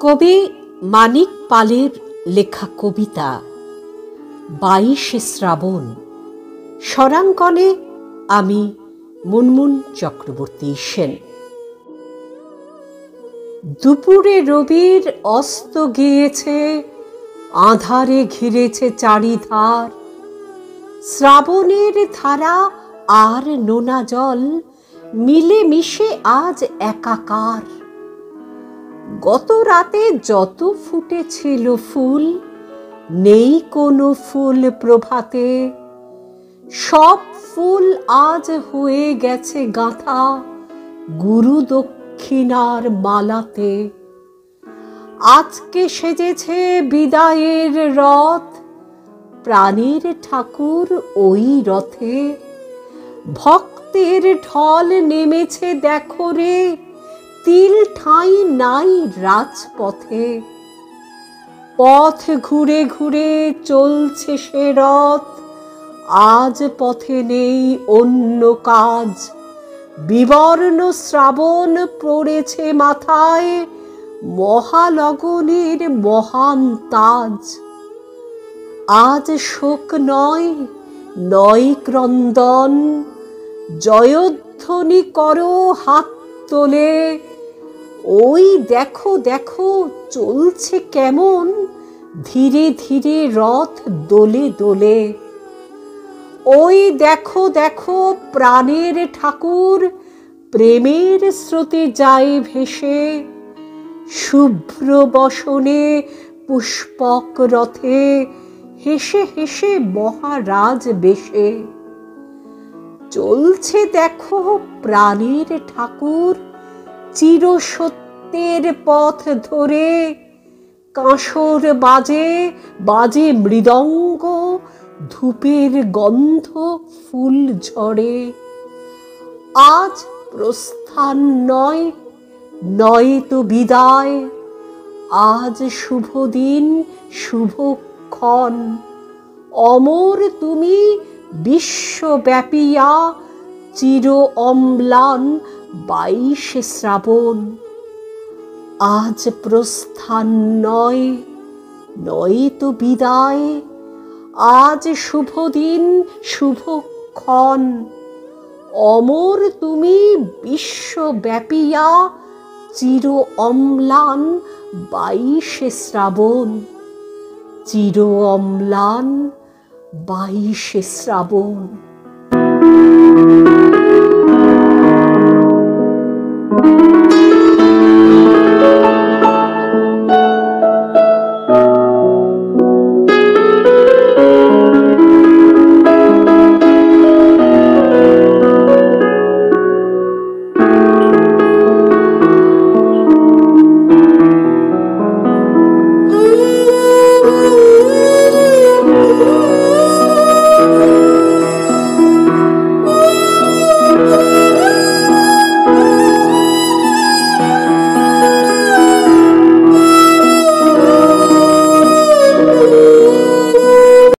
কবি মানিক পালের লেখা কবিতা 22শে শ্রাবণ। স্বরাঙ্কনে আমি মুনমুন চক্রবর্তী সেন। দুপুরে রবির অস্ত গিয়েছে, আঁধারে ঘিরেছে চারিধার। শ্রাবণের ধারা আর নোনা জল মিলে মিশে আজ একাকার। গত রাতে যত ফুটেছিল ফুল, নেই কোনো ফুল প্রভাতে। সব ফুল আজ হয়ে গেছে গাঁথা গুরু দক্ষিণার মালাতে। আজকে সেজেছে বিদায়ের রথ, প্রাণের ঠাকুর ওই রথে। ভক্তের ঢল নেমেছে দেখো রে, তিল ঠাঁই নাই রাজপথে। পথ ঘুরে ঘুরে চলছে সে রথ, আজ পথে নেই অন্য কাজ। বিবর্ণ শ্রাবণ পড়েছে মাথায়, মহালগনের মহান তাজ। আজ শোক নয়, নয় ক্রন্দন, জয়ধ্বনি করো হাত তোলে। ওই দেখো দেখো চলছে কেমন, ধীরে ধীরে রথ দোলে দোলে। ওই দেখো দেখো প্রাণের ঠাকুর, প্রেমের স্রোতে যায় ভেসে। শুভ্র বসনে পুষ্পক রথে, হেসে হেসে মহারাজ বেশে। চলছে দেখো প্রাণের ঠাকুর, চিরসত্যের পথ ধরে। কাঁসর বাজে বাজে মৃদঙ্গ, ধূপের গন্ধ ফুল ঝরে। আজ প্রস্থান নয়, নয় তো বিদায়। আজ শুভ দিন, শুভক্ষণ। অমর তুমি বিশ্বব্যাপিয়া, চির অম্লান 22শে শ্রাবণ। আজ প্রস্থান নয়, নয় তো বিদায়। আজ শুভ দিন, শুভক্ষণ। অমর তুমি বিশ্বব্যাপিয়া, চির অম্লান 22শে শ্রাবণ। চির অম্লান 22শে শ্রাবণ।